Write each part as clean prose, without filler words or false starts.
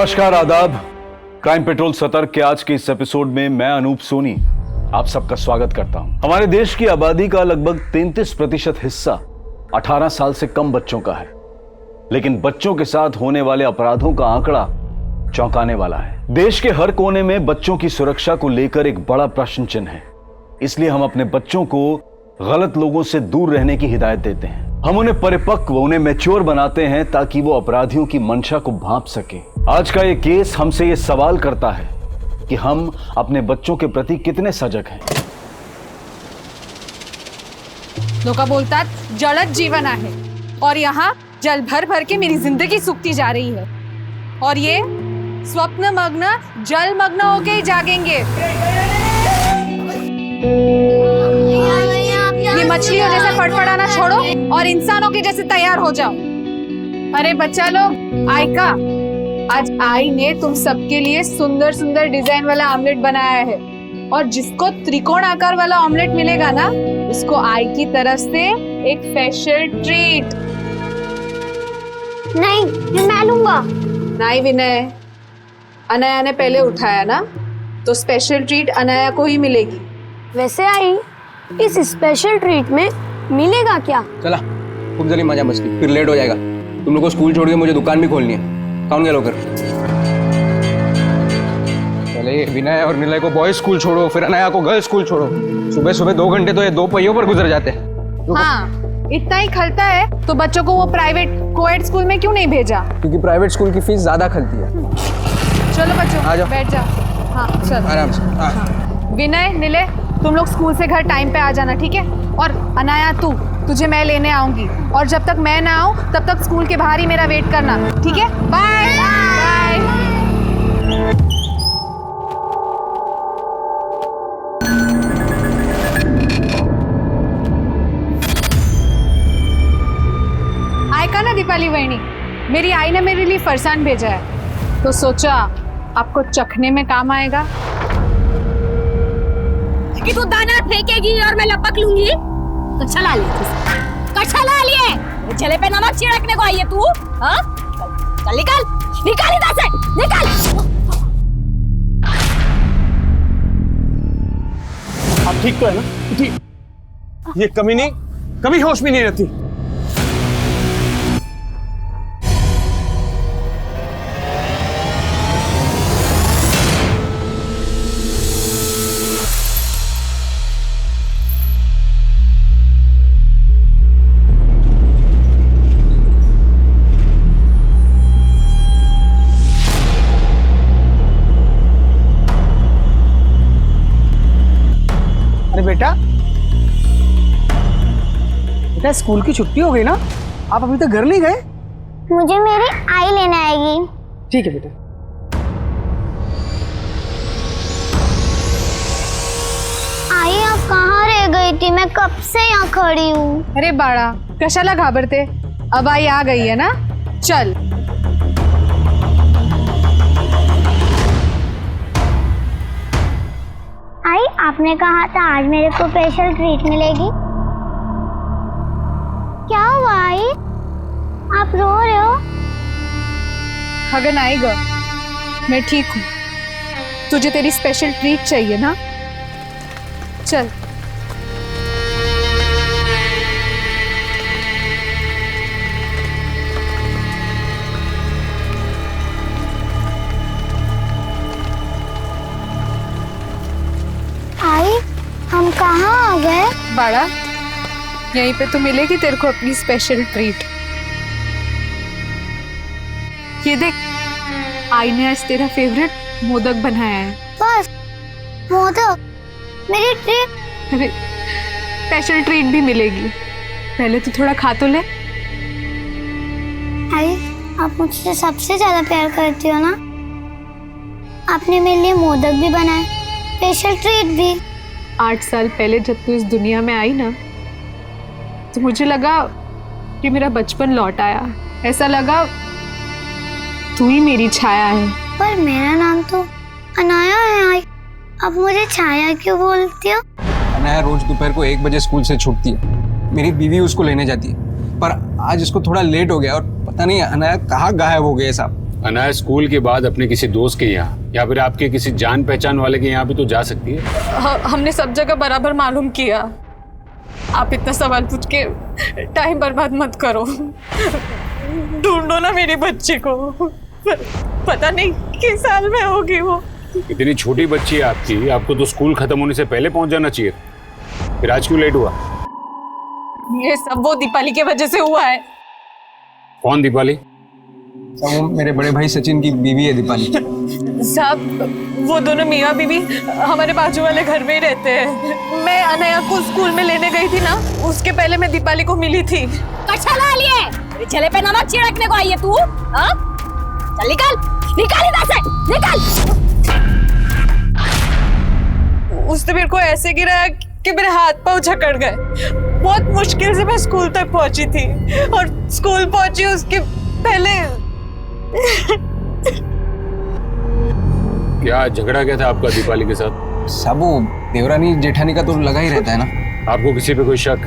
नमस्कार, आदाब। Crime petrol सतर्क के आज के इस एपिसोड में मैं अनूप सोनी आप सबका स्वागत करता हूं। हमारे देश की आबादी का लगभग 33% हिस्सा 18 साल से कम बच्चों का है, लेकिन बच्चों के साथ होने वाले अपराधों का आंकड़ा चौंकाने वाला है। देश के हर कोने में बच्चों की सुरक्षा को लेकर एक बड़ा प्रश्न चिन्ह है। इसलिए हम अपने बच्चों को गलत लोगों से दूर रहने की हिदायत देते हैं। हम उन्हें परिपक्व, उन्हें मैच्योर बनाते हैं ताकि वो अपराधियों की मंशा को भांप सके। आज का ये केस हमसे ये सवाल करता है कि हम अपने बच्चों के प्रति कितने सजग हैं। लोका बोलतात जलद जीवन आहे और यहाँ जल भर भर के मेरी जिंदगी सूखती जा रही है और ये स्वप्न मग्न जल मग्न होके ही जागेंगे। ये मछलियों जैसे फड़फड़ाना छोड़ो और इंसानों के जैसे तैयार हो जाओ। अरे बच्चा लोग, आयका, आज आई ने तुम सबके लिए सुंदर सुंदर डिजाइन वाला ऑमलेट बनाया है और जिसको त्रिकोण आकार वाला ऑमलेट मिलेगा ना, उसको आई की तरफ से एक स्पेशल ट्रीट। नहीं, मैं लूंगा। नहीं विनय, अनाया ने पहले उठाया ना, तो स्पेशल ट्रीट अनाया को ही मिलेगी। वैसे आई, इस स्पेशल ट्रीट में मिलेगा क्या? चला, खूब जल्दी मजा मस्ती, फिर लेट हो जाएगा। तुम लोग को स्कूल छोड़ के मुझे दुकान भी खोलनी है। कौन गया लोग? पहले विनय और निलय को बॉयज स्कूल छोड़ो, फिर अनाया को गर्ल्स स्कूल छोड़ो। सुबह सुबह 2 घंटे तो ये 2 पहियों पर गुजर जाते हैं। हाँ, इतना ही खलता है तो बच्चों को वो प्राइवेट कोएड स्कूल में क्यों नहीं भेजा? क्योंकि प्राइवेट स्कूल की फीस ज्यादा खलती है। चलो बच्चों, आ जाओ। बैठ जाओ। हाँ चलो, आराम से। हाँ। विनय, निलय, तुम लोग स्कूल से घर टाइम पे आ जाना, ठीक है? और अनाया, तुझे मैं लेने आऊंगी और जब तक मैं ना आऊं तब तक स्कूल के बाहर ही मेरा वेट करना, ठीक है? Bye bye. आयका ना दीपाली वहिनी, मेरी आई ने मेरे लिए फरसान भेजा है, तो सोचा आपको चखने में काम आएगा। कि तू दाना फेंकेगी और मैं लपक लूंगी? कच्छा ला लिए, कच्छा ला लिए। चले पे नमक छिड़कने को आई है तू? हाँ? चल निकल, निकल इधर से, निकल। आप ठीक तो है ना? ठीक। ये कमीनी कभी होश में नहीं रहती। अरे बेटा, स्कूल की छुट्टी हो गई ना? आप अभी तक घर नहीं गए? मुझे मेरी आई लेने आएगी। ठीक है बेटा। आई, आप कहाँ रह गई थी? मैं कब से यहाँ खड़ी हूँ। अरे बाळा, कशाला घाबरते? अब आई आ गई है ना, चल। आई, आपने कहा था आज मेरे को स्पेशल ट्रीट मिलेगी। क्या हुआ आई? आप रो रहे हो? खगन आएगा, मैं ठीक हूँ। तुझे तेरी स्पेशल ट्रीट चाहिए ना, चल। आई, हम कहाँ आ गए? बाड़ा, यहीं पे तो मिलेगी तेरे को अपनी स्पेशल ट्रीट। ये देख, आई ने आज तेरा फेवरेट मोदक बनाया है। बस मोदक? मेरी ट्रीट? अरे, स्पेशल ट्रीट भी मिलेगी, पहले तो थोड़ा खा तो ले। आई, आप मुझसे सबसे ज्यादा प्यार करती हो ना? आपने मेरे लिए मोदक भी बनाए, स्पेशल ट्रीट भी। 8 साल पहले जब तू इस दुनिया में आई ना, तो मुझे लगा कि मेरा बचपन लौट आया। ऐसा लगा तू ही मेरी छाया है। पर मेरा नाम तो अनाया है। आई, अब मुझे छाया क्यों बोलती हो? अनाया रोज दोपहर को 1 बजे स्कूल से छूटती है। मेरी बीवी उसको लेने जाती है, पर आज इसको थोड़ा लेट हो गया और पता नहीं अनाया कहाँ गायब हो गए साहब। अनाया स्कूल के बाद अपने किसी दोस्त के यहाँ या फिर आपके किसी जान पहचान वाले के यहाँ भी तो जा सकती है। हमने सब जगह बराबर मालूम किया। आप इतना सवाल पूछ के टाइम बर्बाद मत करो। ढूंढो ना मेरी बच्ची को। पता नहीं किस साल में होगी वो। इतनी छोटी बच्ची है आपकी, आपको तो स्कूल खत्म होने से पहले पहुंच जाना चाहिए। फिर आज क्यों लेट हुआ? ये सब वो दीपाली की वजह से हुआ है। कौन दीपाली? वो मेरे बड़े भाई सचिन की बीवी है दीपाली। साहब वो दोनों मियाँ बीवी हमारे बाजू वाले घर में ही रहते हैं। मैं अनया को स्कूल में लेने गई थी ना, उसके पहले मैं दीपाली को मिली थी। कच्छा ला लिए, मेरे चेहरे पे नमक छिड़कने को आई है तू? हाँ? चल निकल, निकल इधर से, निकल। उसने मेरे को ऐसे गिराया कि मेरे हाथ पाँव जकड़ गए। बहुत मुश्किल से मैं स्कूल तक पहुंची थी और स्कूल पहुंची उसके पहले। क्या झगड़ा क्या था आपका दीपाली के साथ? सब वो देवरानी जेठानी का तो लगा ही रहता है ना। आपको किसी पे कोई शक,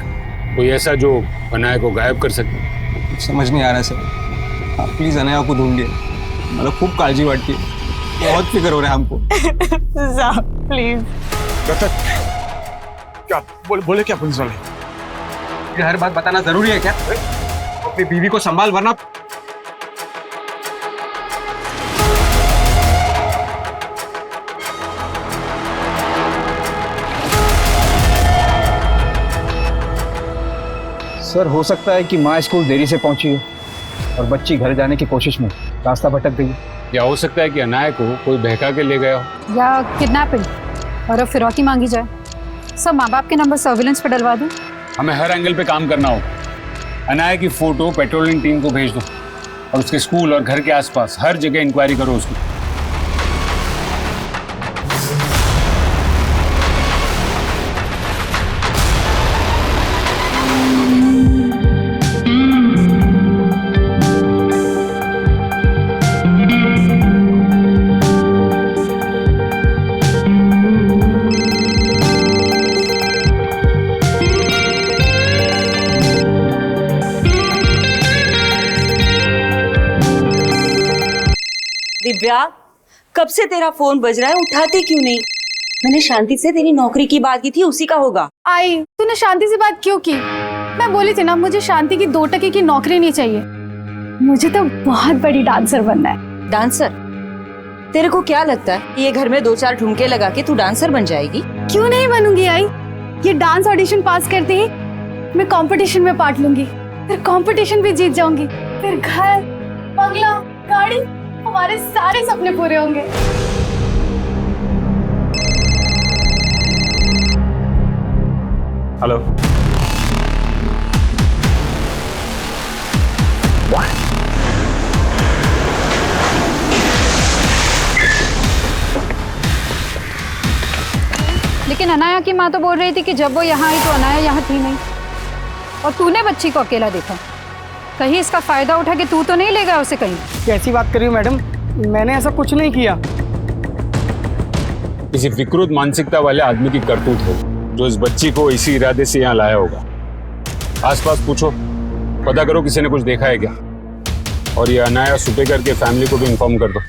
कोई ऐसा जो अनाया को गायब कर सके? समझ नहीं आ रहा सर। आप प्लीज अनाया को ढूंढिए, मतलब खूब काळजी वाटती है, बहुत फिक्र हो रहा है हमको। साहब प्लीज। क्या बोले क्या पुलिस वाले? ये हर बात बताना जरूरी है क्या? अपनी बीवी को संभाल वरना। सर हो सकता है कि माँ स्कूल देरी से पहुंची हो और बच्ची घर जाने की कोशिश में रास्ता भटक गई। या हो सकता है कि अनाया को कोई बहका के ले गया हो। या किडनैपिंग और अब फिरौती मांगी जाए। सब माँ बाप के नंबर सर्विलेंस पे डलवा दूं। हमें हर एंगल पे काम करना होगा। अनाया की फोटो पेट्रोलिंग टीम को भेज दो और उसके स्कूल और घर के आसपास हर जगह इंक्वायरी करो उसकी। दिव्या, कब से तेरा फोन बज रहा है, उठाती क्यों नहीं? मैंने शांति से तेरी नौकरी की बात की थी, उसी का होगा। आई तूने शांति से बात क्यों की? मैं बोली थी ना मुझे शांति की 2 टके की नौकरी नहीं चाहिए। मुझे तो बहुत बड़ी डांसर बनना है। डांसर? तेरे को क्या लगता है ये घर में 2-4 ठुमके लगा के तू डांसर बन जाएगी? क्यों नहीं बनूंगी आई? ये डांस ऑडिशन पास करते ही मैं कंपटीशन में पार्ट लूंगी, फिर कंपटीशन भी जीत जाऊंगी, फिर घर, बंगला, गाड़ी, हमारे सारे सपने पूरे होंगे। हेलो। लेकिन अनाया की माँ तो बोल रही थी कि जब वो यहाँ आई तो अनाया यहाँ थी नहीं और तूने बच्ची को अकेला देखा। कहीं इसका फायदा उठा के तू तो नहीं ले गया उसे कहीं? कैसी बात कर रही हो मैडम, मैंने ऐसा कुछ नहीं किया। किसी विकृत मानसिकता वाले आदमी की करतूत है जो इस बच्ची को इसी इरादे से यहाँ लाया होगा। आसपास पूछो, पता करो किसी ने कुछ देखा है क्या, और ये अनाया सुपेकर के फैमिली को भी इन्फॉर्म कर दो।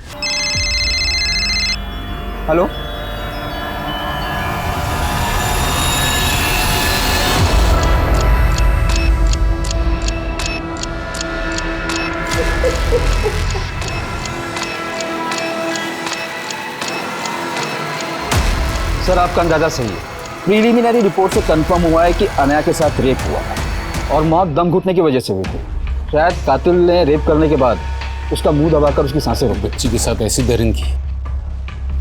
हेलो, सर आपका अंदाजा सही है। प्रीलिमिनरी रिपोर्ट से कंफर्म हुआ है कि अनाया के साथ रेप हुआ है और मौत दम घुटने की वजह से हुई थी। शायद कातिल ने रेप करने के बाद उसका मुंह दबाकर उसकी सांसें रोक दी। बच्ची के साथ ऐसी दरिंद की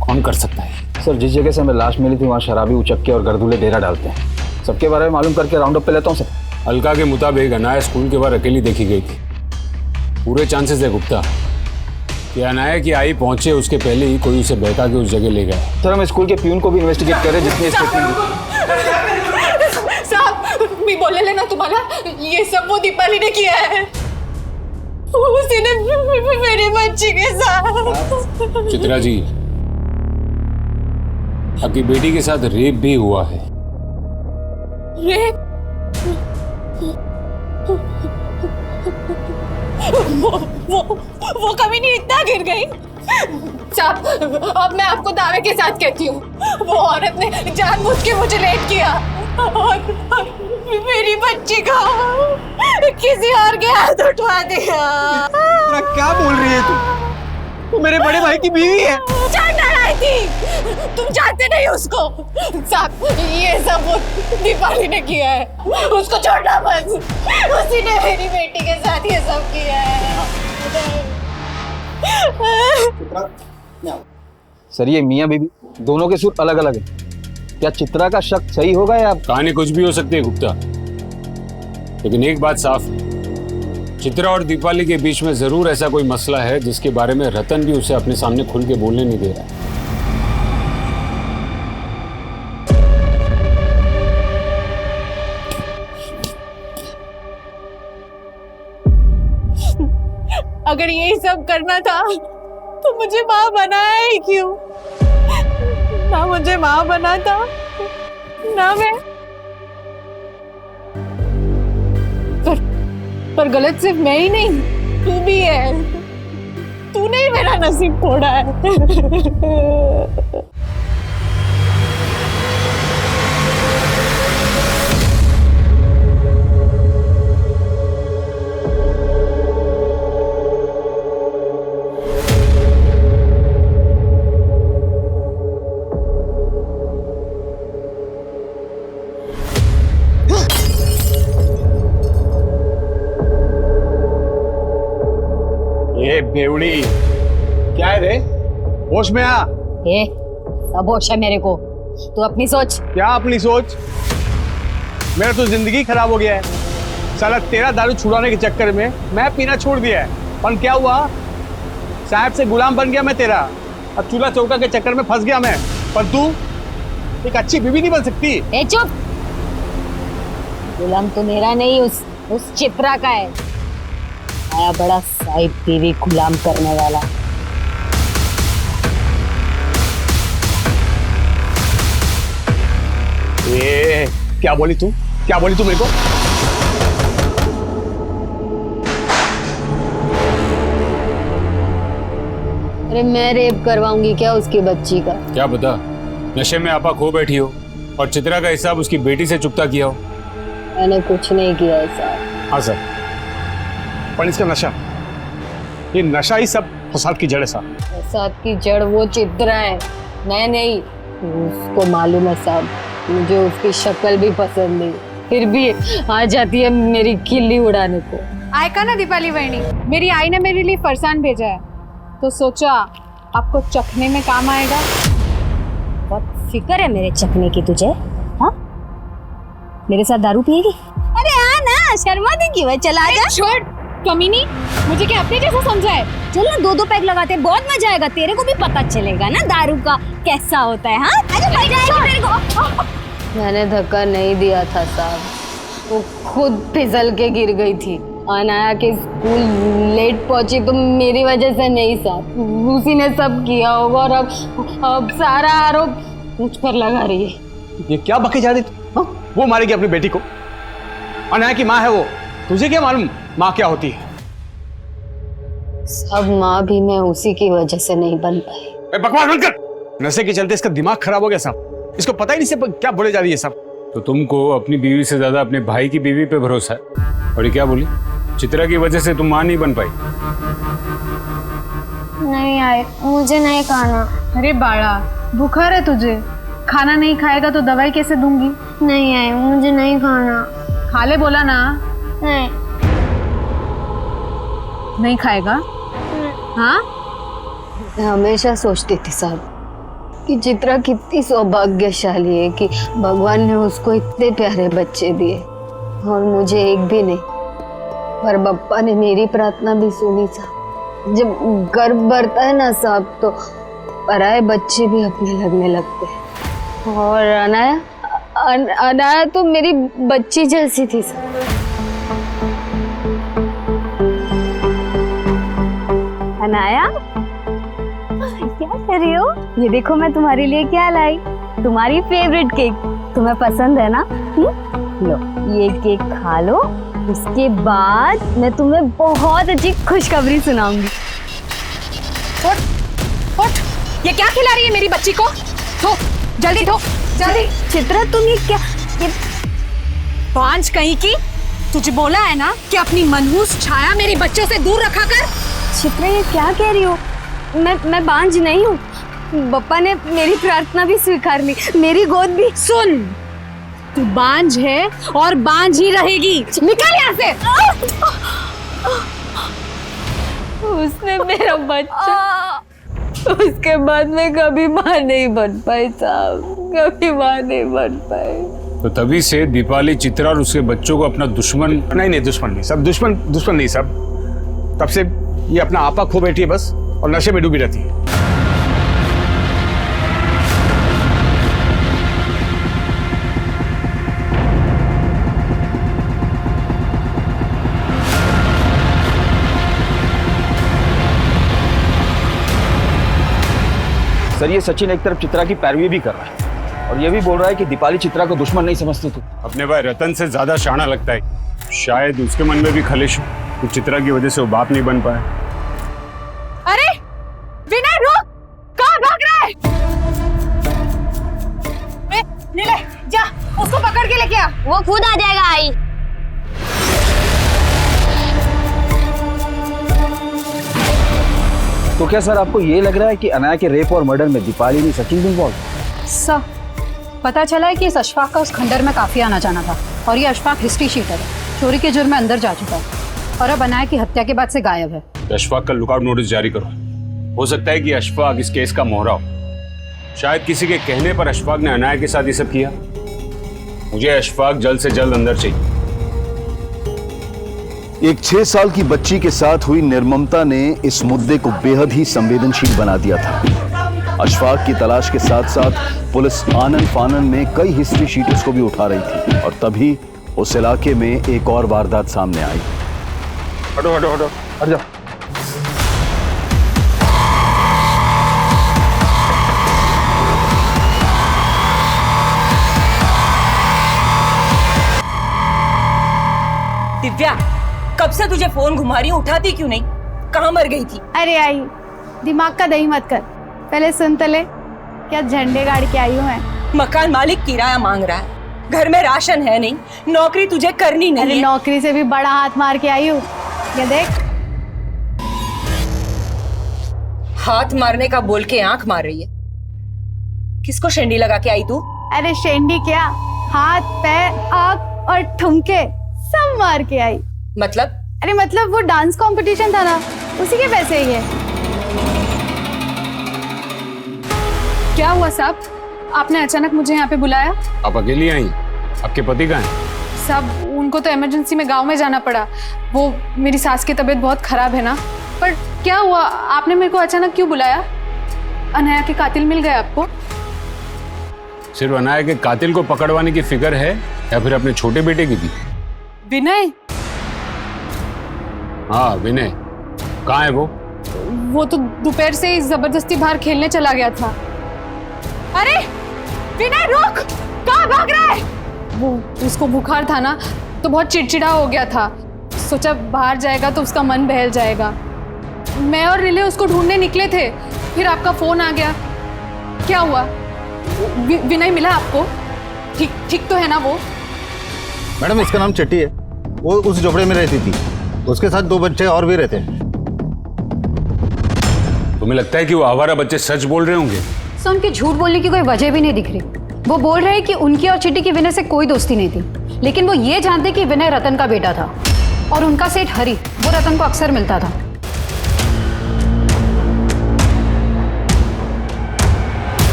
कौन कर सकता है? सर जिस जगह से हमें लाश मिली थी वहाँ शराबी उचक्के और गर्दूले डेरा डालते हैं। सबके बारे में मालूम करके राउंड अप पे लेता हूँ सर। अलका के मुताबिक अनाया स्कूल के बाहर अकेली देखी गई थी। पूरे चांसेस है गुप्ता कि अनाया की आई पहुंचे उसके पहले ही कोई उसे बहका के उस जगह ले गया। सर हम स्कूल के प्यून को भी इन्वेस्टिगेट कर रहे हैं जिसने साहब मैं बोले लेना तुम्हारा, ये सब वो दीपाली ने किया है। उसी ने मेरी बच्ची के साथ। चित्रा जी, आपकी बेटी के साथ रेप भी हुआ है। रेप? वो कभी नहीं इतना गिर गई। साहब, अब मैं आपको दावे के साथ कहती हूँ, वो औरत ने जानबूझ के मुझे लेट किया और मेरी बच्ची का किसी और के हाथ उठवा दिया। क्या बोल रही है तू मेरे बड़े भाई की बीवी है। जानना आई थी, तुम जानते नहीं उसको। साहब, ये सब वो दीपाली ने किया है, उसको छोड़ना मत। उसी ने मेरी बेटी के साथ ये सब किया है। सर ये मियाँ बीवी दोनों के सुर अलग अलग हैं। क्या चित्रा का शक सही होगा या कहानी कुछ भी हो सकती है गुप्ता, लेकिन एक बात साफ है, चित्रा और दीपाली के बीच में जरूर ऐसा कोई मसला है जिसके बारे में रतन भी उसे अपने सामने खुल के बोलने नहीं दे रहा है। अगर यही सब करना था तो मुझे माँ बनाया ही क्यों? ना मुझे माँ बना था, ना मैं। पर गलत सिर्फ मैं ही नहीं, तू भी है। तूने ही मेरा नसीब तोड़ा है। ये बेवड़ी क्या है रे? होश में आ। ए, सब होश है मेरे को, तू अपनी सोच। क्या अपनी सोच? मेरा तो जिंदगी खराब हो गया है। साला तेरा दारू छुड़ाने के चक्कर में मैं पीना छोड़ दिया है, और क्या हुआ? साहब से गुलाम बन गया मैं तेरा। अब चूल्हा चौका के चक्कर में फंस गया मैं। पर तू एक अच्छी बीवी नहीं बन सकती। ए चुप, गुलाम तो मेरा नहीं, उस चित्रा का है। आया बड़ा साहिब बीवी गुलाम करने वाला। ए, क्या बोली तू मेरे को? अरे मैं रेप करवाऊंगी क्या उसकी बच्ची का? क्या पता नशे में आपा खो बैठी हो और चित्रा का हिसाब उसकी बेटी से चुकता किया हो। मैंने कुछ नहीं किया ऐसा। हाँ सर, पर इसका नशा, ये नशा ही सब फसाद की जड़ है साहब। फसाद की जड़ वो चित्रा है, मैं नहीं। उसको मालूम है साहब, मुझे उसकी शक्ल भी पसंद नहीं, फिर भी आ जाती है मेरी खिल्ली उड़ाने को। आयका ना दीपाली बहनी, मेरी आई ने मेरे लिए फरसान भेजा है, तो सोचा आपको चखने में काम आएगा। बहुत फिक्र है मेरे चखने की तुझे। हाँ, मेरे साथ दारू पिएगी? अरे हाँ ना, शर्मा देगी वह, चला जा। छोड़ कमीनी, मुझे क्या अपने जैसा समझा है? चल ना, 2-2 पैक लगाते हैं, बहुत मजा आएगा। तेरे को भी पता चलेगा ना दारू का कैसा होता है। हाँ, अरे मजा आएगा तेरे को। मैंने धक्का नहीं दिया था साहब, वो खुद फिसल के गिर गई थी। अनाया के स्कूल लेट पहुंची तो मेरी वजह से नहीं साहब, उसी ने सब किया होगा और अब सारा आरोप मुझ पर लगा रही है। ये क्या बके जा रही तू? वो मारेगी अपनी बेटी को, अनाया की माँ है वो। तुझे क्या मालूम माँ क्या होती है? सब माँ भी मैं उसी की वजह से नहीं बन पाई। बकवास बंद कर। नशे के चलते इसका दिमाग खराब हो गया साहब। इसको पता ही नहीं से क्या बोले जा रही है साहब। तो तुमको अपनी बीवी से ज्यादा अपने भाई की बीवी पे भरोसा है। और ये क्या बोली? चित्रा की वजह से तुम माँ नहीं बन पाई? नहीं आए, मुझे नहीं खाना। अरे बाड़ा, बुखार है तुझे, खाना नहीं खाएगा तो दवाई कैसे दूंगी? नहीं आए, मुझे नहीं खाना। खा ले बोला ना। नहीं। नहीं खाएगा? हाँ, मैं हमेशा सोचती थी साहब कि चित्रा कितनी सौभाग्यशाली है कि भगवान ने उसको इतने प्यारे बच्चे दिए और मुझे एक भी नहीं। पर बप्पा ने मेरी प्रार्थना भी सुनी साहब। जब गर्भ बढ़ता है ना साहब, तो पराये बच्चे भी अपने लगने लगते हैं। और अनाया तो मेरी बच्ची जैसी थी साहब। अनाया, क्या कर रही हो? ये देखो मैं तुम्हारे लिए क्या लाई, तुम्हारी फेवरेट केक। तुम्हें पसंद है ना? लो ये केक खा लो उसके बाद मैं तुम्हें बहुत अच्छी खुशखबरी सुनाऊंगी। उठ, ये क्या खिला रही है मेरी बच्ची को? धो, जल्दी धो, जल्दी। चित्रा तुम ये क्या, ये बांझ कहीं की, तुझे बोला है ना कि अपनी मनहूस छाया मेरे बच्चे से दूर रखा कर। चित्रा ये क्या कह रही हो? मैं बांझ नहीं हूँ। बप्पा ने मेरी प्रार्थना भी स्वीकार ली, मेरी गोद भी। सुन, तू बांझ है और बांझ ही रहेगी। निकल यहाँ से। उसने मेरा बच्चा, उसके बाद मैं कभी माँ नहीं बन पाई साहब, कभी माँ नहीं बन पाई। तो तभी से दीपाली चित्रा और उसके बच्चों को अपना दुश्मन। नहीं दुश्मन नहीं सब, दुश्मन नहीं सब। तब से ये अपना आपा खो बैठी है बस, और नशे में डूबी रहती है। सर ये सचिन एक तरफ चित्रा की पैरवी भी कर रहा है और ये भी बोल रहा है कि दीपाली चित्रा को दुश्मन नहीं समझती थी। अपने भाई रतन से ज्यादा शाना लगता है। शायद उसके मन में भी खलिश हो कि चित्रा की वजह से वो बाप नहीं बन पाया। अरे विनय रुक, कहाँ भाग रहा है? नीले जा, उसको पकड़ के लेके आ। वो खुद आ जाएगा आई। तो क्या सर आपको ये लग रहा है कि अनाया के रेप और मर्डर में दीपाली नहीं सचिन भी इन्वॉल्व? सर पता चला है कि इस अशफाक का उस खंडर में काफी आना जाना था और ये अशफाक हिस्ट्री शीटर है, चोरी के जुर्म में अंदर जा चुका है और अब अनाया की हत्या के बाद से गायब है। अशफाक का लुकआउट नोटिस जारी करो। हो सकता है कि अशफाक इस केस का मोहरा हो। शायद किसी के कहने पर अशफाक ने अनाया के साथ ये सब किया। मुझे अशफाक जल्द से जल्द अंदर चाहिए। एक 6 साल की बच्ची के साथ हुई निर्ममता ने इस मुद्दे को बेहद ही संवेदनशील बना दिया था। अशफाक की तलाश के साथ साथ पुलिस आनन फानन में कई हिस्ट्री शीटर्स को भी उठा रही थी और तभी उस इलाके में एक और वारदात सामने आई। हटो हटो हटो, हट जाओ। दिव्या, कब से तुझे फोन घुमा रही हूँ, उठाती क्यों नहीं? कहाँ मर गई थी? अरे आई, दिमाग का दही मत कर, पहले सुन तो ले। क्या झंडे गाड़ के आई हूँ मैं? मकान मालिक किराया मांग रहा है, घर में राशन है नहीं, नौकरी तुझे करनी नहीं अरे है। नौकरी से भी बड़ा हाथ मार के आई हूँ, ये देख। हाथ मारने का बोल के आंख मार रही है। किसको शेंडी लगा के आई तू? अरे शेंडी क्या, हाथ पैर आँख और ठुमके सब मार के आई। मतलब? अरे मतलब वो डांस कंपटीशन था ना, उसी के पैसे ही है। क्या हुआ साहब, आपने अचानक मुझे यहाँ पे बुलाया? आप अकेली आई? आपके पति कहाँ हैं? साहब उनको तो इमरजेंसी में गांव में जाना पड़ा। वो मेरी सास की तबीयत बहुत खराब है ना। पर क्या हुआ, आपने मेरे को अचानक क्यों बुलाया? अनाया के कातिल मिल गए आपको? सिर्फ अनाया के कातिल को पकड़वाने की फिक्र है या फिर अपने छोटे बेटे की भी? विनय? हाँ विनय, कहाँ है वो? वो तो दोपहर से ही जबरदस्ती बाहर खेलने चला गया था। अरे विनय रुक, कहाँ भाग रहा है? वो उसको बुखार था ना, तो बहुत चिड़चिड़ा हो गया था। सोचा बाहर जाएगा तो उसका मन बहल जाएगा। मैं और रिले उसको ढूंढने निकले थे, फिर आपका फोन आ गया। क्या हुआ, विनय मिला आपको? ठीक तो है ना वो? मैडम इसका नाम चट्टी है, वो उस झोपड़े में रहती थी, उसके साथ 2 बच्चे और भी रहते हैं। तुम्हें लगता है कि वो आवारा बच्चे सच बोल रहे होंगे? सो उनके झूठ बोलने की कोई वजह भी नहीं दिख रही। वो बोल रहे हैं कि उनकी और चिट्टी की विनय से कोई दोस्ती नहीं थी, लेकिन वो ये जानते कि विनय रतन का बेटा था और उनका सेठ हरी वो रतन को अक्सर मिलता था।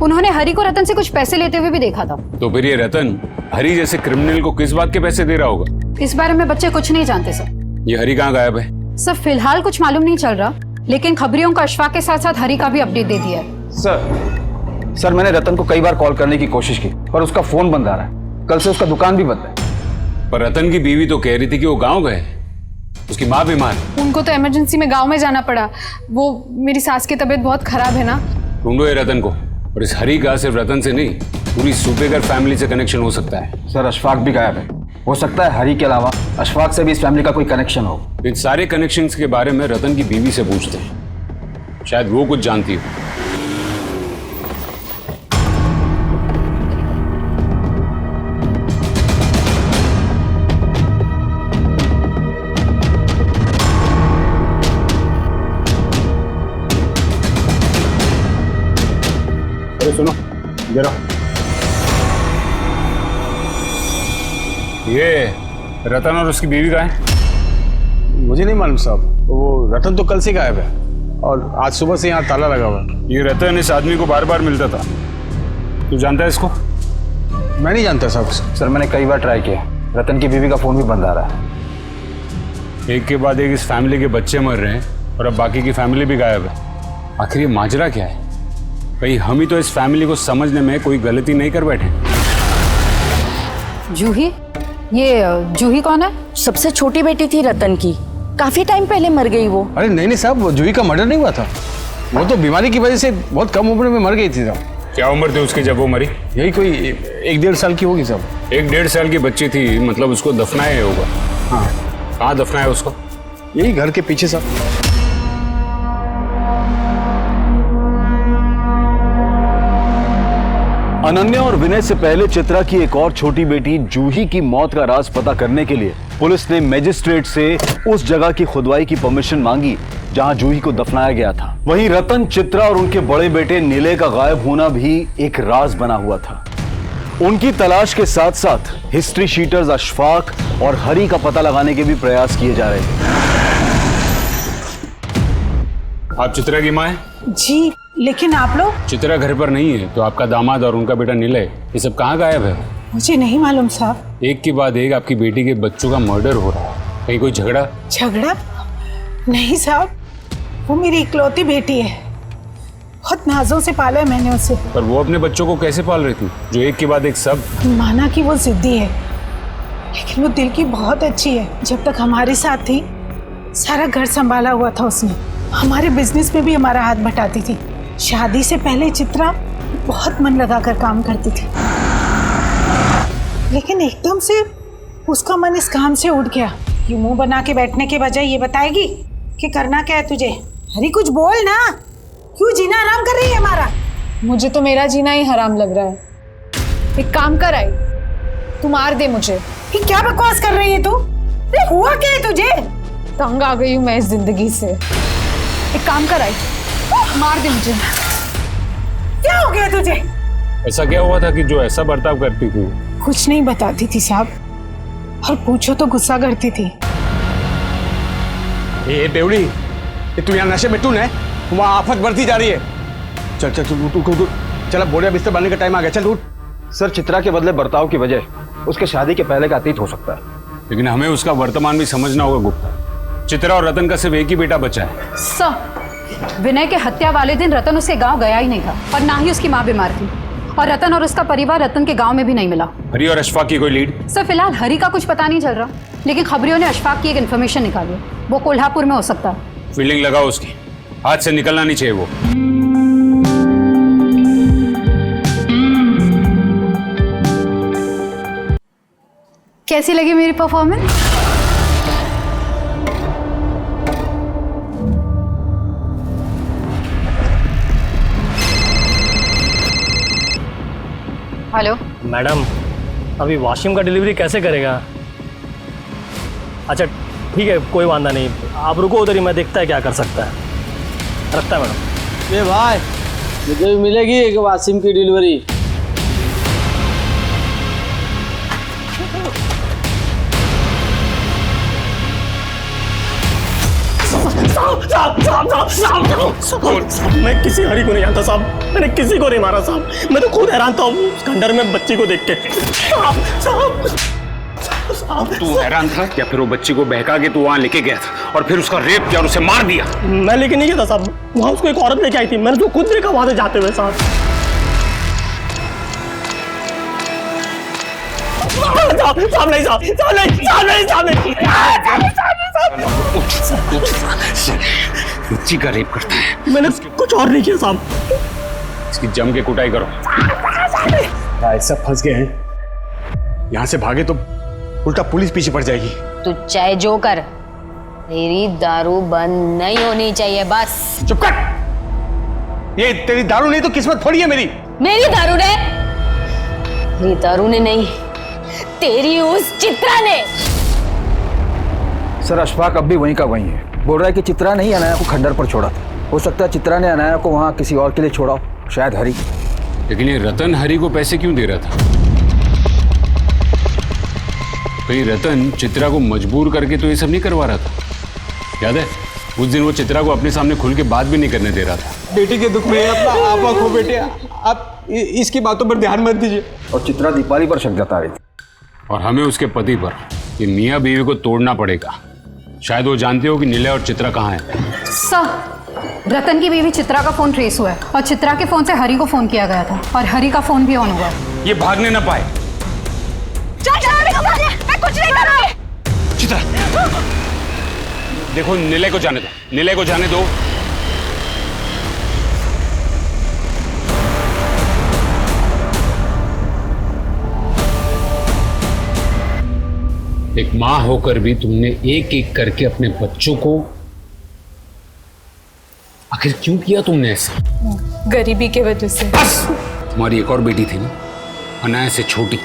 उन्होंने हरी को रतन से कुछ पैसे लेते हुए भी देखा था। तो फिर ये रतन हरी जैसे क्रिमिनल को किस बात के पैसे दे रहा होगा? इस बारे में बच्चे कुछ नहीं जानते सर। ये हरी कहाँ गायब है? सर फिलहाल कुछ मालूम नहीं चल रहा, लेकिन खबरियों का अशफाक के साथ साथ हरी का भी अपडेट दे दिया है। सर मैंने रतन को कई बार कॉल करने की कोशिश की पर उसका फोन बंद आ रहा है। कल से उसका दुकान भी बंद है। पर रतन की बीवी तो कह रही थी कि वो गाँव गए। उसकी माँ बीमार है। उनको तो इमरजेंसी में गांव में जाना पड़ा। वो मेरी सास की तबीयत बहुत खराब है ना। ढूंढो ये रतन को। और इस हरी का सिर्फ रतन से नहीं, पूरी सुपेकर फैमिली से कनेक्शन हो सकता है। सर अशफाक भी गायब है। हो सकता है हरी के अलावा अशफाक से भी इस फैमिली का कोई कनेक्शन हो। इन सारे कनेक्शंस के बारे में रतन की बीवी से पूछते हैं, शायद वो कुछ जानती हो। अरे सुनो जरा, ये रतन और उसकी बीवी का है? मुझे नहीं मालूम साहब, वो रतन तो कल से गायब है और आज सुबह से यहाँ ताला लगा हुआ है। ये रतन इस आदमी को बार बार मिलता था। तू जानता है इसको? मैं नहीं जानता साहब। सर मैंने कई बार ट्राई किया, रतन की बीवी का फोन भी बंद आ रहा है। एक के बाद एक इस फैमिली के बच्चे मर रहे हैं और अब बाकी की फैमिली भी गायब है। आखिर ये माजरा क्या है? कहीं हम ही तो इस फैमिली को समझने में कोई गलती नहीं कर बैठे? जूही? ये जूही कौन है? सबसे छोटी बेटी थी रतन की, काफी टाइम पहले मर गई वो। अरे नहीं नहीं साहब, वो जूही का मर्डर नहीं हुआ था। वो तो बीमारी की वजह से बहुत कम उम्र में मर गई थी साहब। क्या उम्र थी उसकी जब वो मरी? यही कोई 1-1.5 साल की होगी साहब। 1-1.5 साल की बच्ची थी, मतलब उसको दफनाया होगा। हाँ। कहाँ दफनाया उसको? यही घर के पीछे साहब। अनन्या और विनय से पहले चित्रा की एक और छोटी बेटी जूही की मौत का राज पता करने के लिए पुलिस ने मजिस्ट्रेट से उस जगह की खुदवाई की परमिशन मांगी जहां जूही को दफनाया गया था। वहीं रतन, चित्रा और उनके बड़े बेटे निलय का गायब होना भी एक राज बना हुआ था। उनकी तलाश के साथ साथ हिस्ट्री शीटर्स अशफाक और हरी का पता लगाने के भी प्रयास किए जा रहे थे। आप चित्रा की माँ हैं? जी, लेकिन आप लोग? चित्रा घर पर नहीं है, तो आपका दामाद और उनका बेटा निलय, ये सब कहाँ गायब है? मुझे नहीं मालूम साहब। एक के बाद एक आपकी बेटी के बच्चों का मर्डर हो रहा है। कहीं कोई झगड़ा? झगड़ा? नहीं साहब, वो मेरी इकलौती बेटी है। बहुत नाजों से पाला है मैंने उसे। पर वो अपने बच्चों को कैसे पाल रही थी, जो एक के बाद एक सब? माना कि वो जिद्दी है, लेकिन वो दिल की बहुत अच्छी है। जब तक हमारे साथ थी, सारा घर संभाला हुआ था उसने। हमारे बिजनेस में भी हमारा हाथ बटाती थी। शादी से पहले चित्रा बहुत मन लगाकर काम करती थी, लेकिन एकदम से उसका मन इस काम से उठ गया। ये मुंह बना के बैठने के बजाय ये बताएगी कि करना क्या है तुझे। अरे कुछ बोल ना, क्यों जीना हराम कर रही है हमारा? मुझे तो मेरा जीना ही हराम लग रहा है। एक काम कर आई, तू मार दे मुझे। ये क्या बकवास कर रही है तू? अरे हुआ क्या है तुझे? तंग आ गई हूँ मैं इस जिंदगी से। एक काम कर आई, मार दे मुझे। क्या हो गया तुझे? ऐसा क्या हुआ था कि जो ऐसा बर्ताव करती थी? कुछ नहीं बताती थी साहब, और पूछो तो गुस्सा करती थी। ए बेवड़ी, ये तू यहाँ नशे में टून है, वहाँ आफत बढ़ती जा रही है। चल चल चल उठ उठ उठ, चल अब बोरिया बिस्तर बनने का टाइम आ गया, चल उठ। सर चित्रा के बदले बर्ताव की वजह उसके शादी के पहले का अतीत हो सकता है, लेकिन हमें उसका वर्तमान भी समझना होगा गुप्ता। चित्रा और रतन का सिर्फ एक ही बेटा बचा है। सर, विनय के हत्या वाले दिन रतन उसके गांव गया ही नहीं था, और ना ही उसकी माँ बीमार थी, और रतन और उसका परिवार रतन के गांव में भी नहीं मिला। हरी और अशफाक की कोई लीड? सर फिलहाल हरी का कुछ पता नहीं चल रहा, लेकिन खबरियों ने अशफाक की एक इन्फॉर्मेशन निकाली, वो कोल्हापुर में हो सकता है। फील्डिंग लगाओ उसकी, हाथ से निकलना नहीं चाहिए वो। कैसी लगी मेरी परफॉर्मेंस? हेलो मैडम, अभी वॉशिंग का डिलीवरी कैसे करेगा? अच्छा ठीक है, कोई वादा नहीं, आप रुको उधर ही, मैं देखता है क्या कर सकता है। रखता है मैडम। ये भाई, मुझे भी मिलेगी एक वाशिंग की डिलीवरी। मैं किसी हरी को नहीं जानता साहब, मैंने किसी को नहीं मारा साहब, मैं तो खुद हैरान था उस खंडर में बच्ची को देख के। तू हैरान था या फिर वो बच्ची को बहका के तू वहां लेके गया था और फिर उसका रेप किया और उसे मार दिया? मैं लेके नहीं गया था साहब, वहां उसको एक औरत लेके आई थी, मैंने तो खुद देखा वहां से जाते हुए साहब। साहब नहीं, साहब नहीं, साहब नहीं, साहब नहीं, साहब नहीं, साहब नहीं, साहब नहीं, साहब नहीं, साहब नहीं। बच्ची का रेप करता है। मैंने कुछ और नहीं किया साहब। इसकी जम के कुटाई करो। भाई सब फंस गए हैं, यहाँ से भागे तो उल्टा पुलिस पीछे पड़ जाएगी। तू चाहे जो कर, मेरी दारू बंद नहीं होनी चाहिए बस। चुप कर। ये तेरी दारू नहीं तो किस्मत थोड़ी है मेरी। मेरी दारू ने? मेरी दारू ने नहीं, तेरी उस चित्रा ने। सर अशफाक अब भी वहीं का वहीं है। बोल रहा है कि चित्रा ने ही अनाया को खंडर पर छोड़ा था। हो सकता है चित्रा ने अनाया को वहाँ किसी और के लिए छोड़ा हो, शायद हरी। लेकिन ये रतन हरी को पैसे क्यों दे रहा था? कहीं रतन चित्रा को मजबूर करके तो ये सब नहीं करवा रहा था? याद है उस दिन वो चित्रा को अपने सामने खुल के बात भी नहीं करने दे रहा था। बेटी के दुख में अपना आपा खो बेटे, आप इसकी बातों पर ध्यान मत दीजिए। और चित्रा दीपाली पर शक जता रही थी। और हमें उसके पति पर, ये मियाँ बीवी को तोड़ना पड़ेगा। शायद वो जानते हो कि निलय और चित्रा कहाँ है। सर, रतन की बीवी चित्रा का फोन ट्रेस हुआ है और चित्रा के फोन से हरी को फोन किया गया था और हरी का फोन भी ऑन हुआ। ये भागने ना पाए। मैं कुछ नहीं कर रहा। चित्रा देखो, निलय को जाने दो, निलय को जाने दो। एक मां होकर भी तुमने एक एक करके अपने बच्चों को, आखिर क्यों किया तुमने ऐसा? गरीबी के वजह से। बस! तुम्हारी एक और बेटी थी ना, अनाया से छोटी,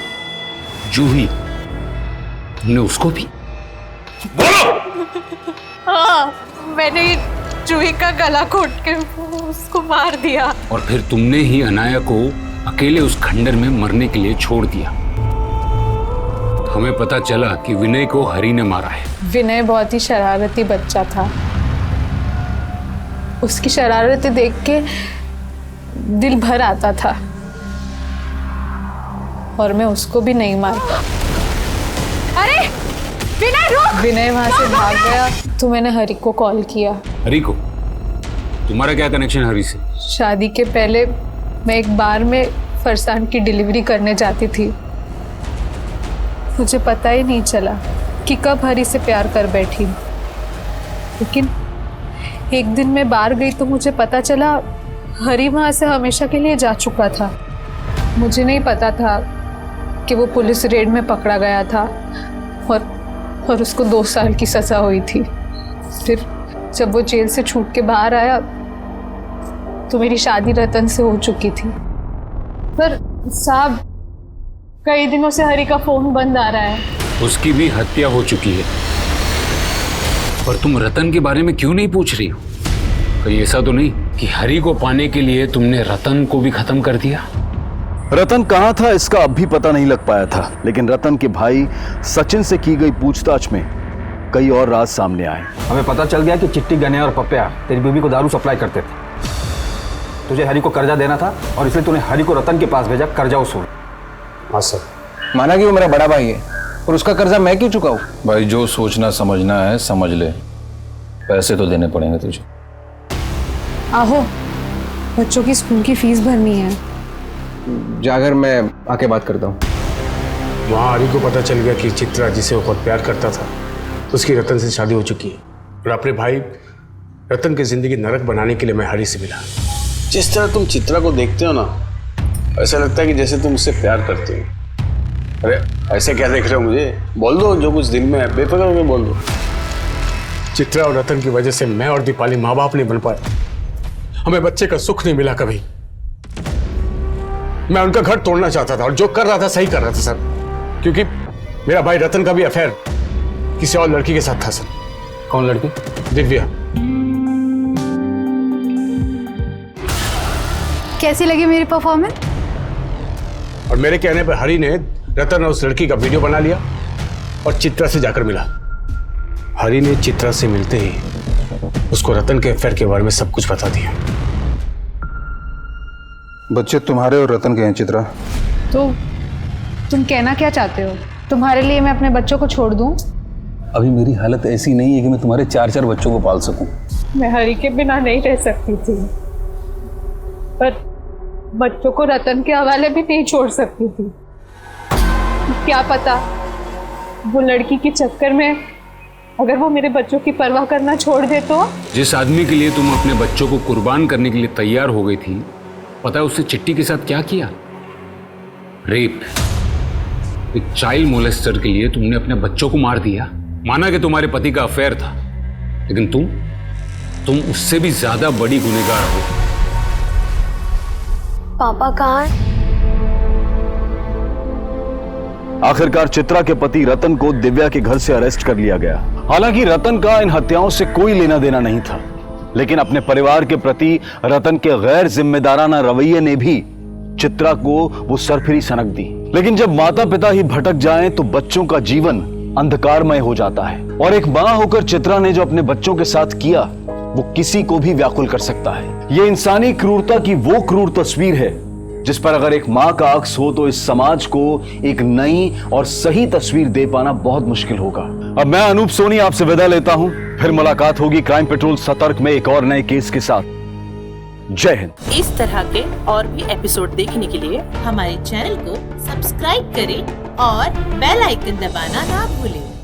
जूही, तुमने उसको भी? बोलो! हाँ, मैंने जूही का गला घोट के उसको मार दिया। और फिर तुमने ही अनाया को अकेले उस खंडर में मरने के लिए छोड़ दिया। हमें पता चला कि विनय को हरी ने मारा है। विनय बहुत ही शरारती बच्चा था। उसकी शरारतें देख के दिल भर आता था और मैं उसको भी नहीं मारता। अरे विनय रुक! विनय वहां से भाग गया तो मैंने हरी को कॉल किया। हरी को? तुम्हारा क्या कनेक्शन हरी से? शादी के पहले मैं एक बार में फरसान की डिलीवरी करने जाती थी। मुझे पता ही नहीं चला कि कब हरी से प्यार कर बैठी, लेकिन एक दिन मैं बाहर गई तो मुझे पता चला हरी वहां से हमेशा के लिए जा चुका था। मुझे नहीं पता था कि वो पुलिस रेड में पकड़ा गया था और उसको 2 साल की सजा हुई थी। फिर जब वो जेल से छूट के बाहर आया तो मेरी शादी रतन से हो चुकी थी। पर साहब, कई दिनों से हरी का फोन बंद आ रहा है। उसकी भी हत्या हो चुकी है। पर तुम रतन के बारे में क्यों नहीं पूछ रही हो? कहीं ऐसा तो नहीं कि हरी को पाने के लिए तुमने रतन को भी खत्म कर दिया? रतन कहाँ था इसका अब भी पता नहीं लग पाया था, लेकिन रतन के भाई सचिन से की गई पूछताछ में कई और राज सामने आए। हमें पता चल गया कि चिट्टी, गने और पप्पिया तेरी बीवी को दारू सप्लाई करते थे। तुझे हरी को कर्जा देना था और इसलिए तूने हरी को रतन के पास भेजा कर्जा वसूल। हाँ सर। माना कि वो मेरा बड़ा भाई है और उसका कर्जा मैं क्यों चुकाऊं? भाई जो सोचना समझना है समझ ले, पैसे तो देने पड़ेंगे तुझे। आहो, बच्चों की स्कूल की फीस भरनी है। जाकर मैं आके बात करता हूँ। वहाँ हरी को पता चल गया कि चित्रा, जिसे वो बहुत प्यार करता था, उसकी रतन से शादी हो चुकी है। और अपने भाई रतन की जिंदगी नरक बनाने के लिए मैं हरी से मिला। जिस तरह तुम चित्रा को देखते हो ना, ऐसा लगता है कि जैसे तुम उससे प्यार करते हो। अरे ऐसे क्या देख रहे हो मुझे? बोल दो जो कुछ दिल में है, बेफिक्र होकर बोल दो। चित्रा और रतन की वजह से मैं और दीपाली माँ बाप नहीं बन पाए। हमें बच्चे का सुख नहीं मिला कभी। मैं उनका घर तोड़ना चाहता था और जो कर रहा था सही कर रहा था सर, क्योंकि मेरा भाई रतन का भी अफेयर किसी और लड़की के साथ था सर। कौन लड़की? दिव्या। कैसी लगी मेरी परफॉर्मेंस? और मेरे कहने पर हरी ने रतन और उस लड़की का वीडियो बना लिया और चित्रा से जाकर मिला। हरी ने चित्रा से मिलते ही उसको रतन के अफेयर के बारे में सब कुछ बता दिया। बच्चे तुम्हारे और रतन के हैं चित्रा। तो तुम कहना क्या चाहते हो? तुम्हारे लिए मैं अपने बच्चों को छोड़ दूं? अभी मेरी हालत ऐसी नहीं है कि मैं तुम्हारे 4-4 बच्चों को पाल सकूं। मैं हरी के बिना नहीं रह सकती थी, पर बच्चों को रतन के हवाले भी नहीं छोड़ सकती थी। क्या पता वो लड़की के चक्कर में अगर वो मेरे बच्चों की परवाह करना छोड़ दे तो? जिस आदमी के लिए तुम अपने बच्चों को कुर्बान करने के लिए तैयार हो गई थी, पता है उसने चिट्टी के साथ क्या किया? रेप। एक चाइल्ड मोलेस्टर के लिए तुमने अपने बच्चों को मार दिया। माना कि तुम्हारे पति का अफेयर था, लेकिन तुम उससे भी ज्यादा बड़ी गुनहगार हो। पापा कहाँ है? आखिरकार चित्रा के पति रतन को दिव्या के घर से अरेस्ट कर लिया गया। हालांकि रतन का इन हत्याओं से कोई लेना देना नहीं था, लेकिन अपने परिवार के प्रति रतन के गैर जिम्मेदाराना रवैये ने भी चित्रा को वो सरफिरी सनक दी। लेकिन जब माता पिता ही भटक जाएं तो बच्चों का जीवन अंधकारमय हो जाता है, और एक मां होकर चित्रा ने जो अपने बच्चों के साथ किया वो किसी को भी व्याकुल कर सकता है। ये इंसानी क्रूरता की वो क्रूर तस्वीर है जिस पर अगर एक मां का अक्स हो तो इस समाज को एक नई और सही तस्वीर दे पाना बहुत मुश्किल होगा। अब मैं अनूप सोनी आपसे विदा लेता हूं, फिर मुलाकात होगी क्राइम पेट्रोल सतर्क में एक और नए केस के साथ। जय हिंद। इस तरह के और भी एपिसोड देखने के लिए हमारे चैनल को सब्सक्राइब करें और बेल आइकन दबाना ना भूलें।